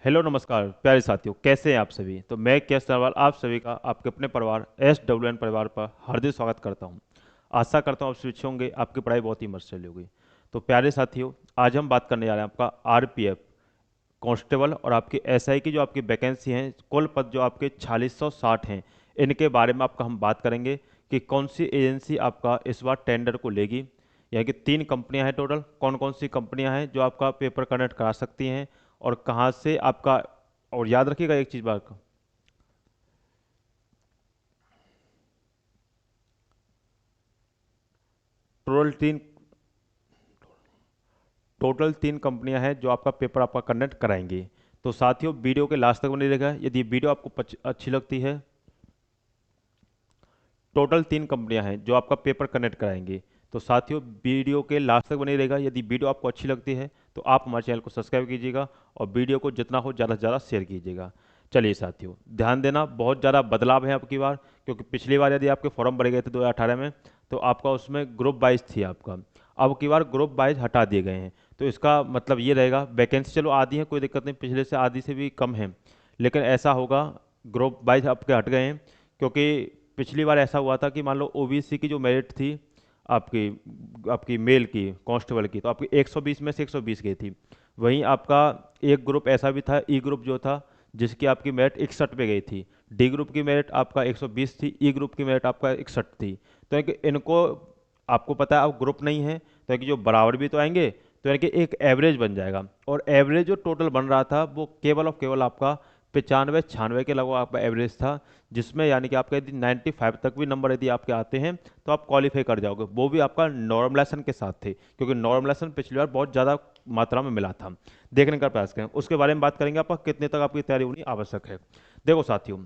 Hello नमस्कार प्यारे साथियों, कैसे हैं आप सभी। तो मैं के सरवाल आप सभी का आपके अपने परिवार SWN परिवार पर हार्दिक स्वागत करता हूं। आशा करता हूं आप स्विच होंगे, आपकी पढ़ाई बहुत ही मस्त चली होगी। तो प्यारे साथियों, आज हम बात करने जा रहे हैं आपका RPF कांस्टेबल और आपकी SI की जो आपकी वैकेंसी हैं, कुल पद जो आपके 4660 हैं, इनके बारे में आपका हम बात करेंगे कि कौन सी एजेंसी आपका इस बार टेंडर को लेगी। यानी कि 3 कंपनियां हैं टोटल, कौन कौन सी कंपनियां हैं जो आपका पेपर कनेक्ट करा सकती हैं और कहाँ से आपका। और याद रखिएगा एक चीज़ बात का, टोटल तीन टोटल 3 कंपनियां हैं जो आपका पेपर आपका कनेक्ट कराएंगी। तो साथियों, वीडियो के लास्ट तक बने रहेगा। यदि वीडियो आपको अच्छी लगती है, टोटल 3 कंपनियां हैं जो आपका पेपर कनेक्ट कराएंगी। तो साथियों, वीडियो के लास्ट तक बने रहेगा। यदि वीडियो आपको अच्छी लगती है तो आप हमारे चैनल को सब्सक्राइब कीजिएगा और वीडियो को जितना हो ज़्यादा से ज़्यादा शेयर कीजिएगा। चलिए साथियों, ध्यान देना, बहुत ज़्यादा बदलाव है आपकी बार, क्योंकि पिछली बार यदि आपके फॉर्म भरे गए थे 2018 में, तो आपका उसमें ग्रुप वाइज थी आपका। अब की बार ग्रुप वाइज हटा दिए गए हैं। तो इसका मतलब ये रहेगा, वैकेंसी चलो आधी है, कोई दिक्कत नहीं, पिछले से आधी से भी कम है, लेकिन ऐसा होगा ग्रुप वाइज आपके हट गए हैं। क्योंकि पिछली बार ऐसा हुआ था कि मान लो OBC की जो मेरिट थी आपकी आपकी मेल की कांस्टेबल की, तो आपकी 120 में से 120 गई थी। वहीं आपका एक ग्रुप ऐसा भी था, ई ग्रुप जो था, जिसकी आपकी मेरिट 61 पे गई थी। डी ग्रुप की मेरिट आपका 120 थी, ई ग्रुप की मेरिट आपका 61 थी। तो यानी कि इनको, आपको पता है अब ग्रुप नहीं है, तो यानी कि जो बराबर भी तो आएंगे, तो यानी कि एक एवरेज बन जाएगा। और एवरेज जो टोटल बन रहा था वो केवल और केवल आपका 95 96 के लगभग आपका एवरेज था, जिसमें यानी कि आपका यदि 95 तक भी नंबर यदि आपके आते हैं तो आप क्वालिफाई कर जाओगे। वो भी आपका नॉर्मलाइजेशन के साथ थे, क्योंकि नॉर्मलाइजेशन पिछली बार बहुत ज़्यादा मात्रा में मिला था। देखने का प्रयास करें, उसके बारे में बात करेंगे आपका कितने तक आपकी तैयारी होनी आवश्यक है। देखो साथियों,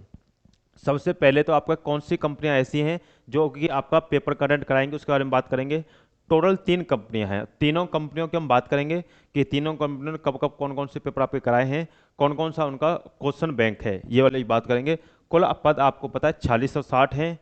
सबसे पहले तो आपका कौन सी कंपनियां ऐसी हैं जो कि आपका पेपर कनेक्ट कराएंगे, उसके बारे में बात करेंगे। टोटल 3 कंपनियां हैं, तीनों कंपनियों की हम बात करेंगे कि तीनों कंपनियों ने कब कब कौन कौन से पेपर आपके कराए हैं, कौन कौन सा उनका क्वेश्चन बैंक है, ये वाली बात करेंगे। कुल पद आपको पता है 4660 हैं।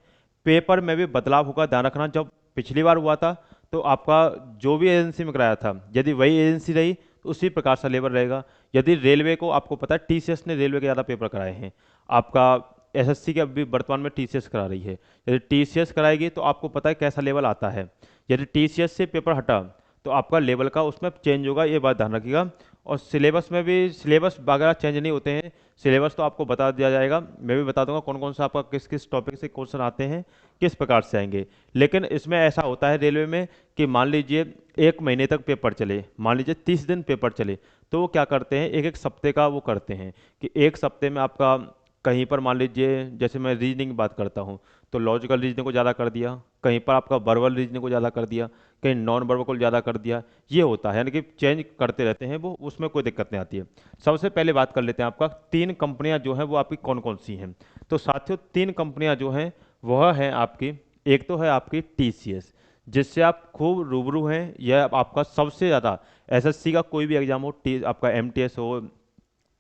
पेपर में भी बदलाव होगा, ध्यान रखना। जब पिछली बार हुआ था तो आपका जो भी एजेंसी में कराया था, यदि वही एजेंसी रही तो उसी प्रकार का लेवल रहेगा। यदि रेलवे को, आपको पता है TCS ने रेलवे के ज़्यादा पेपर कराए हैं। आपका SSC की अभी वर्तमान में TCS करा रही है। यदि TCS कराएगी तो आपको पता है कैसा लेवल आता है। यदि TCS से पेपर हटा तो आपका लेवल का उसमें चेंज होगा, ये बात ध्यान रखिएगा। और सिलेबस में भी सिलेबस वगैरह चेंज नहीं होते हैं। सिलेबस तो आपको बता दिया जाएगा, मैं भी बता दूंगा कौन कौन सा आपका किस किस टॉपिक से क्वेश्चन आते हैं, किस प्रकार से आएंगे। लेकिन इसमें ऐसा होता है रेलवे में कि मान लीजिए 1 महीने तक पेपर चले, मान लीजिए 30 दिन पेपर चले, तो वो क्या करते हैं, एक एक सप्ते का वो करते हैं कि एक सप्ते में आपका कहीं पर मान लीजिए, जैसे मैं रीजनिंग की बात करता हूँ, तो लॉजिकल रीजनिंग को ज़्यादा कर दिया, कहीं पर आपका वर्बल रीजनिंग को ज़्यादा कर दिया, कहीं नॉन वर्बल को ज़्यादा कर दिया। ये होता है, यानी कि चेंज करते रहते हैं वो, उसमें कोई दिक्कत नहीं आती है। सबसे पहले बात कर लेते हैं आपका 3 कंपनियां जो हैं वो आपकी कौन कौन सी हैं। तो साथियों, 3 कंपनियां जो हैं वह है आपकी, एक तो है आपकी TCS, जिससे आप खूब रूबरू हैं। यह आपका सबसे ज़्यादा SSC का कोई भी एग्जाम हो, आपका MTS हो,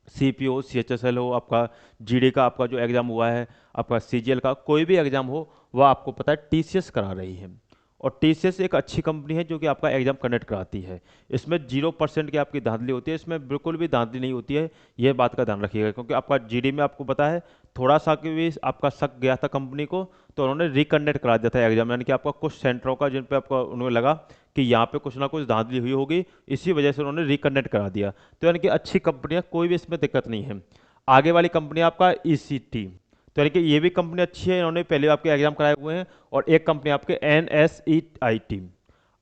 CPO CHSL हो, आपका GD का आपका जो एग्ज़ाम हुआ है, आपका CGL का कोई भी एग्ज़ाम हो, वह आपको पता है TCS करा रही है। और TCS एक अच्छी कंपनी है जो कि आपका एग्ज़ाम कंडक्ट कराती है। इसमें 0% की आपकी धांधली होती है, इसमें बिल्कुल भी धांधली नहीं होती है। ये बात का ध्यान रखिएगा, क्योंकि आपका GD में आपको पता है थोड़ा सा कि भी आपका शक गया था कंपनी को, तो उन्होंने रिकंडक्ट करा दिया था एग्जाम। यानी कि आपका कुछ सेंटरों का जिन पे आपका उन्हें लगा कि यहाँ पे कुछ ना कुछ धांधली हुई होगी, इसी वजह से उन्होंने रिकंडक्ट करा दिया। तो यानी कि अच्छी कंपनियां, कोई भी इसमें दिक्कत नहीं है। आगे वाली कंपनी आपका ECT, तो यानी कि ये भी कंपनी अच्छी है, इन्होंने पहले आपके एग्जाम कराए हुए हैं। और एक कंपनी आपके NSEIT।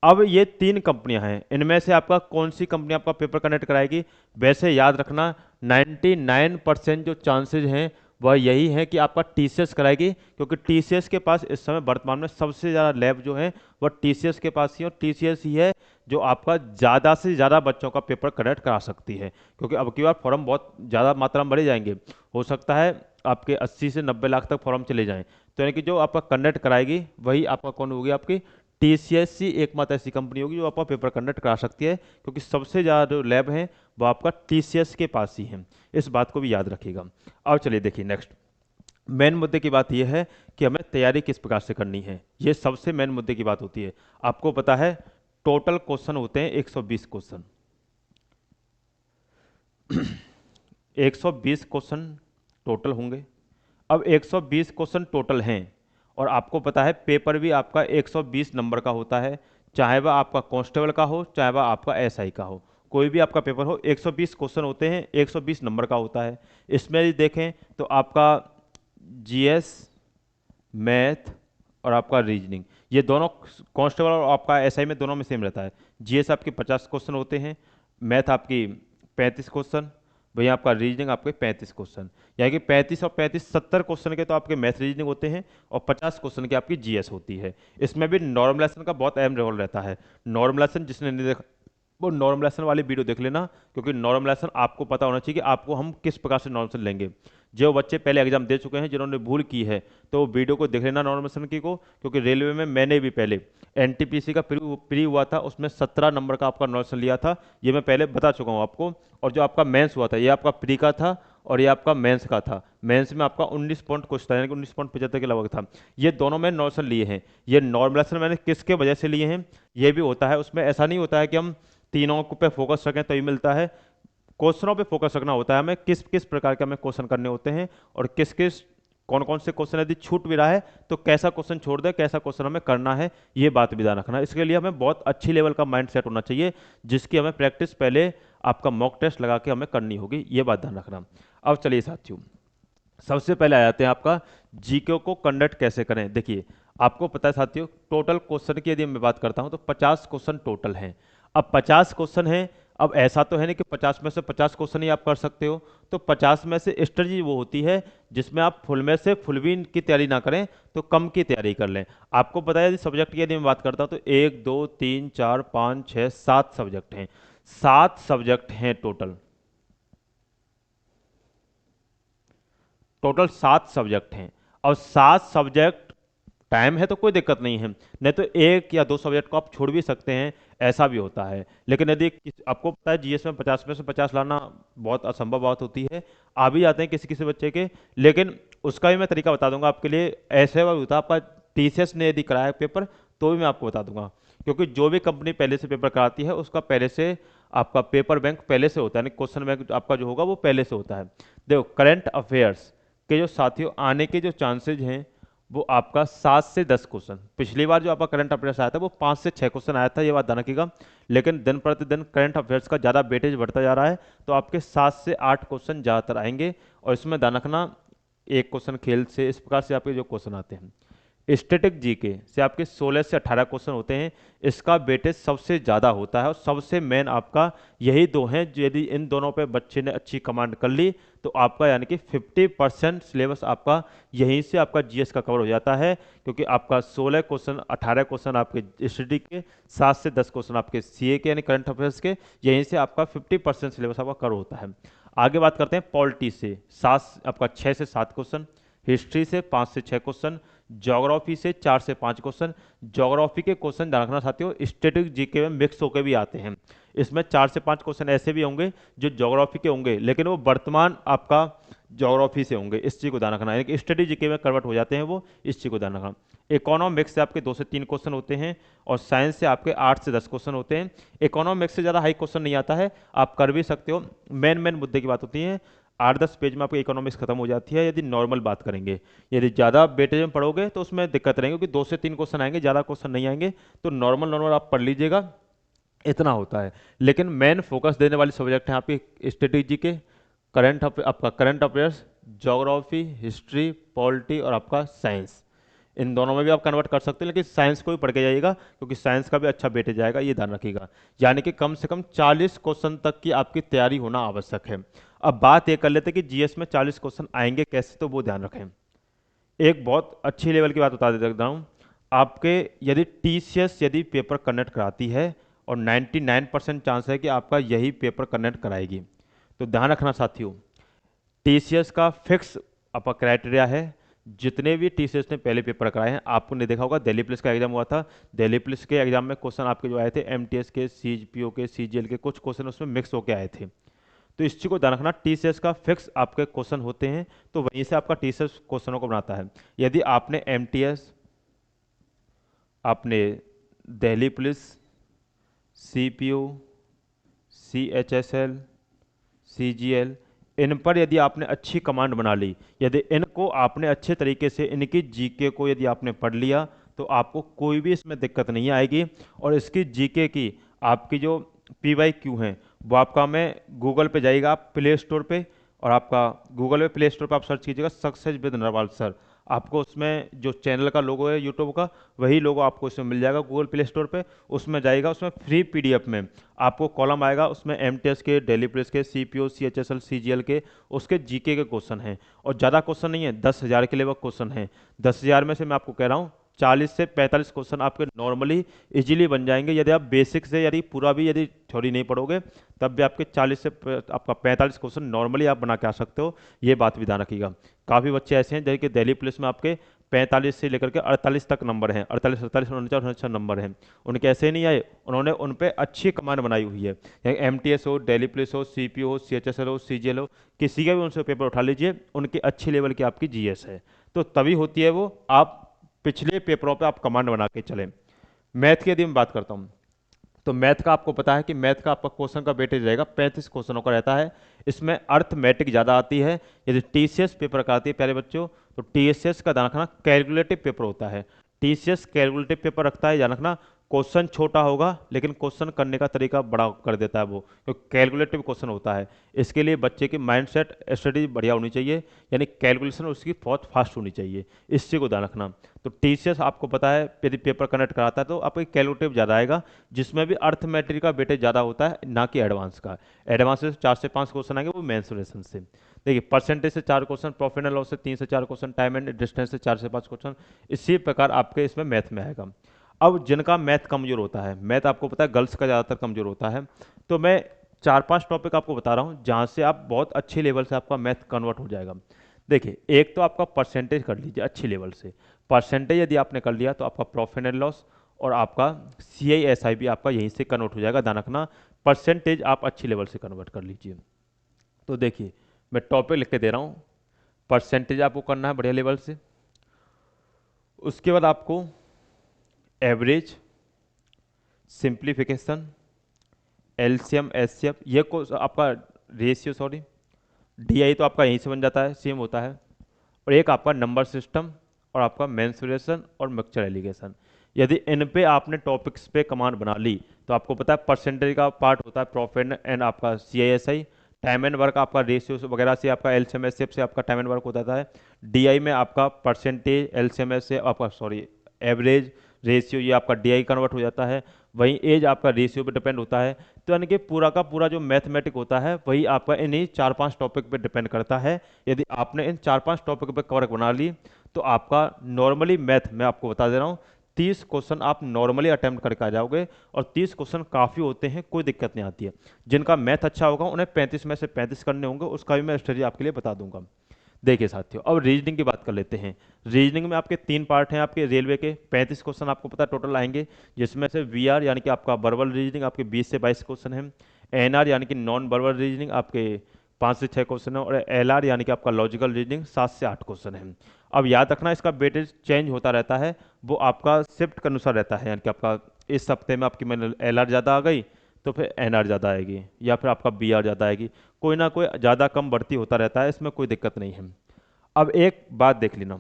अब ये 3 कंपनियां हैं, इनमें से आपका कौन सी कंपनी आपका पेपर कनेक्ट कराएगी। वैसे याद रखना, 99% जो चांसेज हैं वह यही है कि आपका TCS कराएगी, क्योंकि TCS के पास इस समय वर्तमान में सबसे ज़्यादा लैब जो है वह TCS के पास ही है, और TCS ही है जो आपका ज़्यादा से ज़्यादा बच्चों का पेपर कनेक्ट करा सकती है। क्योंकि अब की बार फॉर्म बहुत ज़्यादा मात्रा में भरे जाएंगे, हो सकता है आपके 80 से 90 लाख तक फॉर्म चले जाएं। तो यानी कि जो आपका कंडक्ट कराएगी वही आपका कौन होगी, आपकी TCS ही एकमात्र ऐसी कंपनी होगी जो आपका पेपर कंडक्ट करा सकती है, क्योंकि सबसे ज़्यादा जो लैब हैं वो आपका TCS के पास ही हैं। इस बात को भी याद रखिएगा। अब चलिए देखिए नेक्स्ट, मेन मुद्दे की बात यह है कि हमें तैयारी किस प्रकार से करनी है। ये सबसे मेन मुद्दे की बात होती है। आपको पता है टोटल क्वेश्चन होते हैं 120 क्वेश्चन। 120 क्वेश्चन टोटल होंगे। अब 120 क्वेश्चन टोटल हैं और आपको पता है पेपर भी आपका 120 नंबर का होता है, चाहे वह आपका कांस्टेबल का हो चाहे वह आपका एसआई का हो, कोई भी आपका पेपर हो 120 क्वेश्चन होते हैं, 120 नंबर का होता है। इसमें यदि देखें तो आपका जीएस, मैथ और आपका रीजनिंग, ये दोनों कांस्टेबल और आपका एसआई में दोनों में सेम रहता है। जीएस आपके 50 क्वेश्चन होते हैं, मैथ आपकी 35 क्वेश्चन, वहीं आपका रीजनिंग आपके 35 क्वेश्चन, यानी कि 35 और 35 70 क्वेश्चन के तो आपके मैथ रीजनिंग होते हैं और 50 क्वेश्चन की आपकी जीएस होती है। इसमें भी नॉर्मलाइजेशन का बहुत अहम रोल रहता है। नॉर्मलाइजेशन जिसने नहीं देखा वो नॉर्मलाइजेशन वाली वीडियो देख लेना, क्योंकि नॉर्मलाइजेशन आपको पता होना चाहिए कि आपको हम किस प्रकार से नॉर्मलाइजेशन लेंगे। जो बच्चे पहले एग्जाम दे चुके हैं जिन्होंने भूल की है तो वो वीडियो को देख लेना नॉर्मलाइजेशन की को, क्योंकि रेलवे में मैंने भी पहले एनटीपीसी का प्री हुआ था, उसमें 17 नंबर का आपका नॉर्मलाइजेशन लिया था, ये मैं पहले बता चुका हूँ आपको। और जो आपका मेंस हुआ था ये आपका प्री का था और ये आपका मेंस का था। मेंस में आपका 19 पॉइंट कुछ था, यानी कि 19.75 के लगभग था। ये दोनों मैंने नॉर्मलाइजेशन लिए हैं। ये नॉर्मलाइजेशन मैंने किसके वजह से लिए हैं ये भी होता है, उसमें ऐसा नहीं होता है कि हम तीनों पे फोकस रखें तभी मिलता है। क्वेश्चनों पे फोकस रखना होता है हमें, किस किस प्रकार के हमें क्वेश्चन करने होते हैं और किस किस कौन कौन से क्वेश्चन यदि छूट भी रहा है तो कैसा क्वेश्चन छोड़ दे, कैसा क्वेश्चन हमें करना है, ये बात भी ध्यान रखना है। इसके लिए हमें बहुत अच्छी लेवल का माइंड सेट होना चाहिए, जिसकी हमें प्रैक्टिस पहले आपका मॉक टेस्ट लगा के हमें करनी होगी, ये बात ध्यान रखना। अब चलिए साथियों, सबसे पहले आ जाते हैं आपका जीके को कंडक्ट कैसे करें। देखिए आपको पता है साथियों, टोटल क्वेश्चन की यदि मैं बात करता हूं तो 50 क्वेश्चन टोटल हैं। अब 50 क्वेश्चन हैं, अब ऐसा तो है नहीं कि 50 में से 50 क्वेश्चन ही आप कर सकते हो, तो 50 में से स्ट्रेटजी वो होती है जिसमें आप फुल में से फुल भी की तैयारी ना करें तो कम की तैयारी कर लें। आपको पता है यदि सब्जेक्ट की यदि मैं बात करता हूं तो 1 2 3 4 5 6 7 सब्जेक्ट हैं, 7 सब्जेक्ट हैं टोटल। टोटल 7 सब्जेक्ट हैं और 7 सब्जेक्ट टाइम है तो कोई दिक्कत नहीं है, नहीं तो 1 या 2 सब्जेक्ट को आप छोड़ भी सकते हैं, ऐसा भी होता है। लेकिन यदि आपको पता है जीएस में 50 में से 50 लाना बहुत असंभव बात होती है, आ भी जाते हैं किसी किसी बच्चे के, लेकिन उसका भी मैं तरीका बता दूंगा आपके लिए। ऐसे होता है आपका टीसीएस ने यदि कराया पेपर तो भी मैं आपको बता दूंगा, क्योंकि जो भी कंपनी पहले से पेपर कराती है उसका पहले से आपका पेपर बैंक पहले से होता है, क्वेश्चन बैंक आपका जो होगा वो पहले से होता है। देखो करंट अफेयर्स के जो साथियों आने के जो चांसेज हैं वो आपका 7 से 10 क्वेश्चन, पिछली बार जो आपका करंट अफेयर्स आया था वो 5 से 6 क्वेश्चन आया था, ये बात ध्यान रखिएगा। लेकिन दिन प्रतिदिन करंट अफेयर्स का ज़्यादा वेटेज बढ़ता जा रहा है, तो आपके 7 से 8 क्वेश्चन ज़्यादातर आएंगे। और इसमें ध्यान रखना, एक क्वेश्चन खेल से, इस प्रकार से आपके जो क्वेश्चन आते हैं। स्टैटिक जीके से आपके 16 से 18 क्वेश्चन होते हैं, इसका वेटेज सबसे ज़्यादा होता है और सबसे मेन आपका यही दो हैं, जो यदि इन दोनों पे बच्चे ने अच्छी कमांड कर ली तो आपका यानी कि 50% सिलेबस आपका यहीं से आपका जीएस का कवर हो जाता है, क्योंकि आपका 16 क्वेश्चन 18 क्वेश्चन आपके स्टडी के, 7 से 10 क्वेश्चन आपके सीए के यानी करंट अफेयर्स के, यहीं से आपका 50% सिलेबस आपका कवर होता है। आगे बात करते हैं पॉलिटी से, 7 आपका 6 से 7 क्वेश्चन, हिस्ट्री से 5 से 6 क्वेश्चन, ज्योग्राफी से 4 से 5 क्वेश्चन। ज्योग्राफी के क्वेश्चन ध्यान रखना साथियों, स्टैटिक जीके में मिक्स होकर भी आते हैं, इसमें 4 से 5 क्वेश्चन ऐसे भी होंगे जो ज्योग्राफी के होंगे लेकिन वो वर्तमान आपका ज्योग्राफी से होंगे, इस चीज़ को ध्यान रखना है कि स्टडी जीके में कन्वर्ट हो जाते हैं वो, इस चीज़ को ध्यान रखना। इकोनॉमिक्स से आपके 2 से 3 क्वेश्चन होते हैं और साइंस से आपके 8 से 10 क्वेश्चन होते हैं। इकोनॉमिक्स से ज़्यादा हाई क्वेश्चन नहीं आता है, आप कर भी सकते हो, मेन मेन मुद्दे की बात होती है। 8-10 पेज में आपकी इकोनॉमिक्स खत्म हो जाती है यदि नॉर्मल बात करेंगे। यदि ज़्यादा वेटेज में पढ़ोगे तो उसमें दिक्कत रहेगी, क्योंकि 2 से 3 क्वेश्चन आएंगे, ज़्यादा क्वेश्चन नहीं आएंगे, तो नॉर्मल नॉर्मल आप पढ़ लीजिएगा, इतना होता है। लेकिन मेन फोकस देने वाली सब्जेक्ट हैं आपकी स्ट्रेटेजी के, आपका current affairs, geography, history, polity और आपका साइंस। इन दोनों में भी आप कन्वर्ट कर सकते हैं, लेकिन साइंस को भी पढ़ के जाइएगा क्योंकि साइंस का भी अच्छा वेटेज जाएगा, ये ध्यान रखिएगा। यानी कि कम से कम 40 क्वेश्चन तक की आपकी तैयारी होना आवश्यक है। अब बात ये कर लेते हैं कि जीएस में 40 क्वेश्चन आएंगे कैसे, तो वो ध्यान रखें। एक बहुत अच्छी लेवल की बात बता देता हूँ आपके, यदि टीसीएस यदि पेपर कंडक्ट कराती है और 99% चांस है कि आपका यही पेपर कंडक्ट कराएगी, तो ध्यान रखना साथियों, टीसीएस का फिक्स आपका क्राइटेरिया है। जितने भी टीसीएस ने पहले पेपर कराए हैं, आपको नहीं देखा होगा, दिल्ली पुलिस का एग्जाम हुआ था, दिल्ली पुलिस के एग्जाम में क्वेश्चन आपके जो आए थे एमटीएस के, सीपीओ के, सीजीएल के, कुछ क्वेश्चन उसमें मिक्स होके आए थे। तो इस चीज़ को ध्यान रखना, टीसीएस का फिक्स आपके क्वेश्चन होते हैं, तो वहीं से आपका टीसीएस क्वेश्चनों को बनाता है। यदि आपने एमटीएस, आपने Delhi police, CPO, CHSL, CGL, इन पर यदि आपने अच्छी कमांड बना ली, यदि इनको आपने अच्छे तरीके से इनकी जीके को यदि आपने पढ़ लिया, तो आपको कोई भी इसमें दिक्कत नहीं आएगी। और इसकी जीके की आपकी जो PYQ हैं वो आपका, मैं गूगल पे जाइएगा आप प्ले स्टोर पे, और आपका गूगल पे प्ले स्टोर पे आप सर्च कीजिएगा सक्सेस विद नरवाल सर। आपको उसमें जो चैनल का लोगो है यूट्यूब का, वही लोगो आपको इसमें मिल जाएगा गूगल प्ले स्टोर पे। उसमें जाइएगा, उसमें फ्री PDF में आपको कॉलम आएगा, उसमें MTS के, डेली पुलिस के, CPO, CHSL, CGL के उसके जीके के क्वेश्चन हैं। और ज़्यादा क्वेश्चन नहीं है, 10,000 के लिए वो क्वेश्चन है। 10,000 में से मैं आपको कह रहा हूँ 40 से 45 क्वेश्चन आपके नॉर्मली इजीली बन जाएंगे। यदि आप बेसिक से यदि पूरा भी यदि थ्योरी नहीं पढ़ोगे, तब भी आपके 40 से आपका 45 क्वेश्चन नॉर्मली आप बना के आ सकते हो। ये बात भी ध्यान रखिएगा। काफ़ी बच्चे ऐसे हैं जैसे कि दिल्ली पुलिस में आपके 45 से लेकर के 48 तक नंबर हैं, 48, 47, 49, 49 नंबर हैं। उनके ऐसे नहीं आए, उन्होंने उन पे अच्छी कमांड बनाई हुई है। MTS हो, दिल्ली पुलिस हो, CPO हो, CHSL हो, CGL हो, किसी का भी उनसे पेपर उठा लीजिए, उनकी अच्छी लेवल की आपकी GS है। तो तभी होती है वो, आप पिछले पेपरों पे आप कमांड बना के चलें। मैथ की यदि मैं बात करता हूँ, तो मैथ का आपको पता है कि मैथ का आपका क्वेश्चन का वेटेज रहेगा 35 क्वेश्चनों का रहता है। इसमें अर्थमेटिक ज़्यादा आती है। यदि TCS पेपर का आती है प्यारे बच्चों, तो TCS का ध्यान रखना कैलकुलेटिव पेपर होता है। TCS कैलकुलेटिव पेपर रखता है, ध्यान रखना। क्वेश्चन छोटा होगा लेकिन क्वेश्चन करने का तरीका बड़ा कर देता है वो, क्योंकि कैलकुलेटिव क्वेश्चन होता है। इसके लिए बच्चे की माइंडसेट स्टडी बढ़िया होनी चाहिए, यानी कैलकुलेशन उसकी बहुत फास्ट होनी चाहिए। इस चीज़ को ध्यान रखना। तो TCS आपको पता है यदि पेपर कनेक्ट कराता है तो आपको कैलकुलेटिव ज़्यादा आएगा, जिसमें भी अर्थमेट्रिक का वेटेज ज़्यादा होता है, ना कि एडवांस का। एडवांस से 4 से 5 क्वेश्चन आएंगे वो मेंसुरेशन से। देखिए परसेंटेज से 4 क्वेश्चन, प्रॉफिट एंड लॉस से 3 से 4 क्वेश्चन, टाइम एंड डिस्टेंस से 4 से 5 क्वेश्चन। इसी प्रकार आपके इसमें मैथ में आएगा। अब जिनका मैथ कमजोर होता है, मैथ आपको पता है गर्ल्स का ज़्यादातर कमजोर होता है, तो मैं 4-5 टॉपिक आपको बता रहा हूँ जहाँ से आप बहुत अच्छे लेवल से आपका मैथ कन्वर्ट हो जाएगा। देखिए, एक तो आपका परसेंटेज कर लीजिए अच्छी लेवल से। परसेंटेज यदि आपने कर लिया तो आपका प्रॉफिट एंड लॉस और आपका CISI भी आपका यहीं से कन्वर्ट हो जाएगा। ध्यान रखना, परसेंटेज आप अच्छी लेवल से कन्वर्ट कर लीजिए। तो देखिए, मैं टॉपिक लिख के दे रहा हूँ। परसेंटेज आपको करना है बढ़िया लेवल से। उसके बाद आपको एवरेज, सिंप्लीफिकेशन, LCM, SCF, ये को आपका रेशियो, सॉरी DI तो आपका यहीं से बन जाता है, सेम होता है। और एक आपका नंबर सिस्टम और आपका मेंसुरेशन और मिक्सचर एलिगेशन। यदि इन पे आपने टॉपिक्स पे कमांड बना ली, तो आपको पता है परसेंटेज का पार्ट होता है प्रॉफिट एंड आपका CISI, टाइम एंड वर्क आपका रेशियो वगैरह से आपका LCM SCF से आपका टाइम एंड वर्क होता है। DI में आपका परसेंटेज, LCM से आपका सॉरी एवरेज, रेशियो, ये आपका DI कन्वर्ट हो जाता है। वहीं एज आपका रेशियो पे डिपेंड होता है। तो यानी कि पूरा का पूरा जो मैथमेटिक होता है वही आपका इन्हीं 4-5 टॉपिक पे डिपेंड करता है। यदि आपने इन 4-5 टॉपिक पे कवर बना ली, तो आपका नॉर्मली मैथ मैं आपको बता दे रहा हूँ 30 क्वेश्चन आप नॉर्मली अटेम्प्ट करके आ जाओगे। और 30 क्वेश्चन काफ़ी होते हैं, कोई दिक्कत नहीं आती है। जिनका मैथ अच्छा होगा उन्हें 35 में से 35 करने होंगे, उसका भी मैं स्ट्रेटजी आपके लिए बता दूंगा। देखिए साथियों, अब रीजनिंग की बात कर लेते हैं। रीजनिंग में आपके 3 पार्ट हैं आपके रेलवे के। 35 क्वेश्चन आपको पता टोटल आएंगे, जिसमें से VR यानी कि आपका वर्बल रीजनिंग आपके 20 से 22 क्वेश्चन हैं। NR यानी कि नॉन वर्बल रीजनिंग आपके 5 से 6 क्वेश्चन है। और LR यानी कि आपका लॉजिकल रीजनिंग 7 से 8 क्वेश्चन है। अब याद रखना, इसका वेटेज चेंज होता रहता है, वो आपका शिफ्ट के अनुसार रहता है। यानी कि आपका इस हफ्ते में आपकी मैंने LR ज़्यादा आ गई तो फिर NR ज़्यादा आएगी, या फिर आपका BR ज़्यादा आएगी। कोई ना कोई ज़्यादा कम बढ़ती होता रहता है, इसमें कोई दिक्कत नहीं है। अब एक बात देख लेना,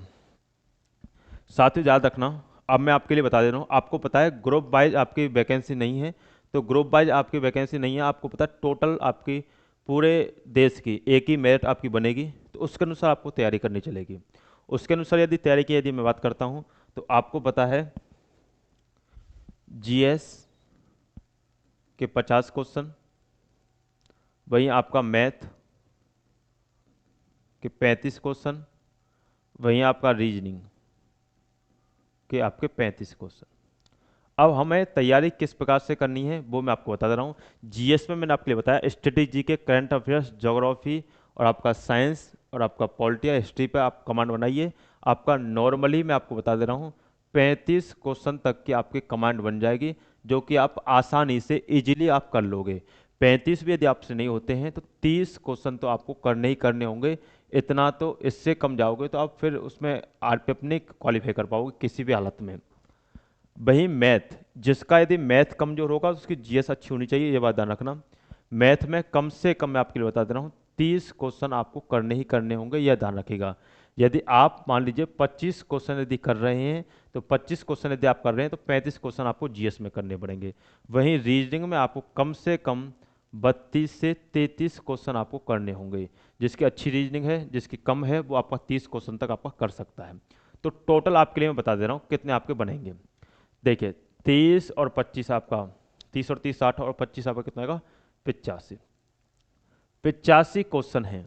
साथ ही याद रखना, अब मैं आपके लिए बता दे रहा हूँ। आपको पता है ग्रुप वाइज आपकी वैकेंसी नहीं है, तो ग्रुप वाइज आपकी वैकेंसी नहीं है। आपको पता है टोटल आपकी पूरे देश की एक ही मेरिट आपकी बनेगी, तो उसके अनुसार आपको तैयारी करनी चलेगी। उसके अनुसार यदि तैयारी की यदि मैं बात करता हूँ, तो आपको पता है GS के 50 क्वेश्चन, वहीं आपका मैथ के 35 क्वेश्चन, वहीं आपका रीजनिंग के आपके 35 क्वेश्चन। अब हमें तैयारी किस प्रकार से करनी है वो मैं आपको बता दे रहा हूँ। GS में मैंने आपके लिए बताया स्ट्रेटेजी के, करंट अफेयर्स, ज्योग्राफी और आपका साइंस और आपका पॉलिटी या हिस्ट्री पे आप कमांड बनाइए। आपका नॉर्मली मैं आपको बता दे रहा हूँ 35 क्वेश्चन तक की आपकी कमांड बन जाएगी, जो कि आप आसानी से इजीली आप कर लोगे। 35 भी यदि आपसे नहीं होते हैं तो 30 क्वेश्चन तो आपको करने ही करने होंगे। इतना तो, इससे कम जाओगे तो आप फिर उसमें RPF नहीं क्वालिफाई कर पाओगे किसी भी हालत में। वही मैथ, जिसका यदि मैथ कमजोर होगा तो उसकी GS अच्छी होनी चाहिए, ये बात ध्यान रखना। मैथ में कम से कम मैं आपके लिए बता दे रहा हूँ 30 क्वेश्चन आपको करने ही करने होंगे, यह ध्यान रखिएगा। यदि आप मान लीजिए 25 क्वेश्चन यदि कर रहे हैं तो 25 क्वेश्चन यदि आप कर रहे हैं तो 35 क्वेश्चन आपको जीएस में करने पड़ेंगे। वहीं रीजनिंग में आपको कम से कम 32 से 33 क्वेश्चन आपको करने होंगे। जिसकी अच्छी रीजनिंग है, जिसकी कम है, वो आपका 30 क्वेश्चन तक आपका कर सकता है। तो टोटल आपके लिए मैं बता दे रहा हूँ कितने आपके बनेंगे। देखिए 30 और 25 आपका 30 और 30 60 और 25 आपका कितना आएगा 85। 85 क्वेश्चन हैं।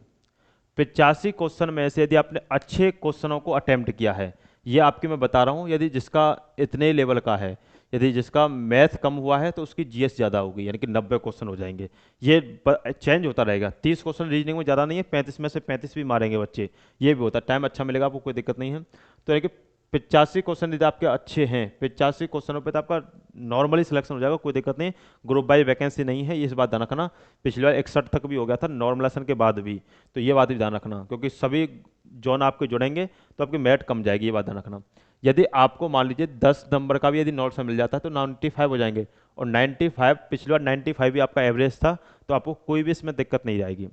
85 क्वेश्चन में से यदि आपने अच्छे क्वेश्चनों को अटेम्प्ट किया है, ये आपके मैं बता रहा हूँ, यदि जिसका इतने लेवल का है, यदि जिसका मैथ कम हुआ है तो उसकी जीएस ज़्यादा होगी, यानी कि 90 क्वेश्चन हो जाएंगे। ये चेंज होता रहेगा। 30 क्वेश्चन रीजनिंग में ज़्यादा नहीं है, 35 में से 35 भी मारेंगे बच्चे, ये भी होता है। टाइम अच्छा मिलेगा आपको, कोई दिक्कत नहीं है। तो यानी कि 85 क्वेश्चन यदि आपके अच्छे हैं, 85 क्वेश्चनों पे तो आपका नॉर्मली सिलेक्शन हो जाएगा, कोई दिक्कत नहीं। ग्रुप बाई वैकेंसी नहीं है, ये इस बात ध्यान रखना। पिछली बार 61 तक भी हो गया था नॉर्मलाइजेशन के बाद भी, तो ये बात भी ध्यान रखना, क्योंकि सभी जोन आपके जुड़ेंगे तो आपकी मेरिट कम जाएगी, ये बात ध्यान रखना। यदि आपको मान लीजिए 10 नंबर का भी यदि नोट्स मिल जाता है तो 95 हो जाएंगे, और 95 पिछली बार 95 भी आपका एवरेज था, तो आपको कोई भी इसमें दिक्कत नहीं आएगी।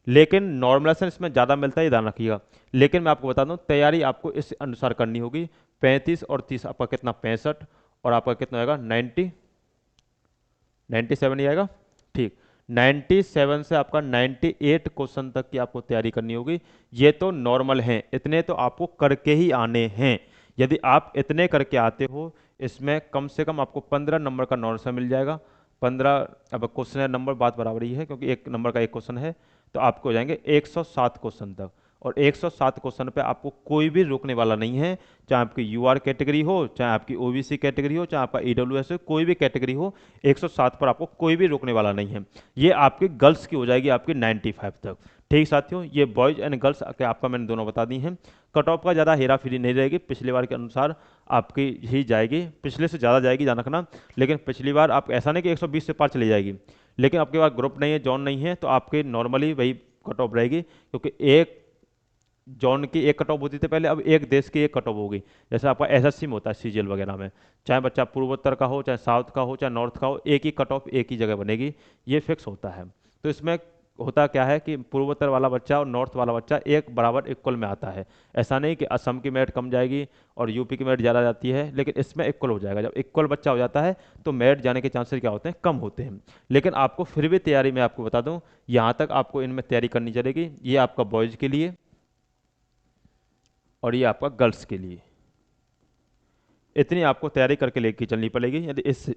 लेकिन नॉर्मलाइजेशन इसमें ज़्यादा मिलता है, ये ध्यान रखिएगा। लेकिन मैं आपको बता दूं, तैयारी आपको इस अनुसार करनी होगी। 35 और 30 आपका कितना 65, और आपका कितना आएगा 97 ही आएगा, ठीक। 97 से आपका 98 क्वेश्चन तक की आपको तैयारी करनी होगी। ये तो नॉर्मल हैं, इतने तो आपको करके ही आने हैं। यदि आप इतने करके आते हो, इसमें कम से कम आपको 15 नंबर का नॉर्मल मिल जाएगा। 15 अब क्वेश्चन नंबर बात बराबर ही है, क्योंकि एक नंबर का एक क्वेश्चन है, तो आपको हो जाएंगे 107 क्वेश्चन तक। और 107 क्वेश्चन पे आपको कोई भी रोकने वाला नहीं है, चाहे आपकी यूआर कैटेगरी हो, चाहे आपकी ओबीसी कैटेगरी हो, चाहे आपका ईडब्ल्यूएस हो, कोई भी कैटेगरी हो, 107 पर आपको कोई भी रोकने वाला नहीं है। ये आपकी गर्ल्स की हो जाएगी आपकी 95 तक। ठीक साथियों, ये बॉयज एंड गर्ल्स के आपका मैंने दोनों बता दी हैं। कट ऑफ का ज़्यादा हेरा फेरी नहीं रहेगी, पिछले बार के अनुसार आपकी ही जाएगी, पिछले से ज़्यादा जाएगी, ध्यान रखना। लेकिन पिछली बार आप ऐसा नहीं कि 120 से पार चली जाएगी, लेकिन आपके पास ग्रुप नहीं है, जॉन नहीं है, तो आपके नॉर्मली वही कट ऑफ रहेगी। क्योंकि एक जॉन की एक कट ऑफ होती थी पहले, अब एक देश की एक कट ऑफ होगी। जैसे आपका एसएससी में होता है, सीजीएल वगैरह में, चाहे बच्चा पूर्वोत्तर का हो, चाहे साउथ का हो, चाहे नॉर्थ का हो, एक ही कट ऑफ एक ही जगह बनेगी, ये फिक्स होता है। तो इसमें होता क्या है कि पूर्वोत्तर वाला बच्चा और नॉर्थ वाला बच्चा एक बराबर इक्वल में आता है। ऐसा नहीं कि असम की मेरिट कम जाएगी और यूपी की मेरिट ज़्यादा जाती है, लेकिन इसमें इक्वल हो जाएगा। जब इक्वल बच्चा हो जाता है तो मेरिट जाने के चांसेस क्या होते हैं, कम होते हैं। लेकिन आपको फिर भी तैयारी में आपको बता दूं, यहाँ तक आपको इनमें तैयारी करनी चलेगी। ये आपका बॉयज़ के लिए और ये आपका गर्ल्स के लिए, इतनी आपको तैयारी करके लेके चलनी पड़ेगी। यदि इस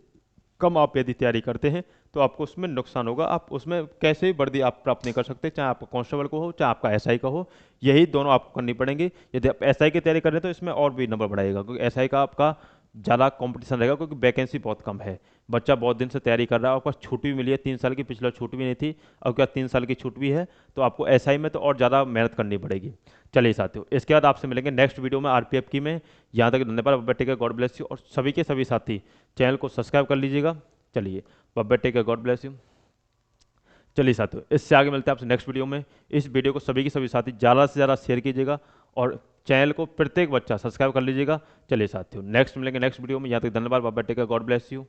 कम आप यदि तैयारी करते हैं तो आपको उसमें नुकसान होगा। आप उसमें कैसे भी वर्दी आप प्राप्त नहीं कर सकते, चाहे आपका कांस्टेबल को हो, चाहे आपका एसआई का हो, यही दोनों आपको करनी पड़ेंगी। यदि आप एसआई की तैयारी कर रहे हैं तो इसमें और भी नंबर बढ़ाएगा, क्योंकि एसआई का आपका ज़्यादा कंपटीशन रहेगा, क्योंकि वैकेंसी बहुत कम है। बच्चा बहुत दिन से तैयारी कर रहा है, आपको छूट भी मिली है 3 साल की, पिछला छूट भी नहीं थी, अब क्या 3 साल की छूट भी है, तो आपको एसआई में तो और ज़्यादा मेहनत करनी पड़ेगी। चलिए साथियों, इसके बाद आपसे मिलेंगे नेक्स्ट वीडियो में आरपीएफ की में। यहाँ तक धन्यवाद, बेटे का गॉड ब्लेस यू, और सभी के सभी साथी चैनल को सब्सक्राइब कर लीजिएगा। चलिए bye, take care, God bless you. चलिए साथियों, इससे आगे मिलते हैं आपसे नेक्स्ट वीडियो में। इस वीडियो को सभी के सभी साथी ज़्यादा से ज़्यादा शेयर कीजिएगा, और चैनल को प्रत्येक बच्चा सब्सक्राइब कर लीजिएगा। चलिए साथियों, नेक्स्ट मिलेंगे नेक्स्ट वीडियो में। यहाँ तक धन्यवाद, bye, take care, God bless you.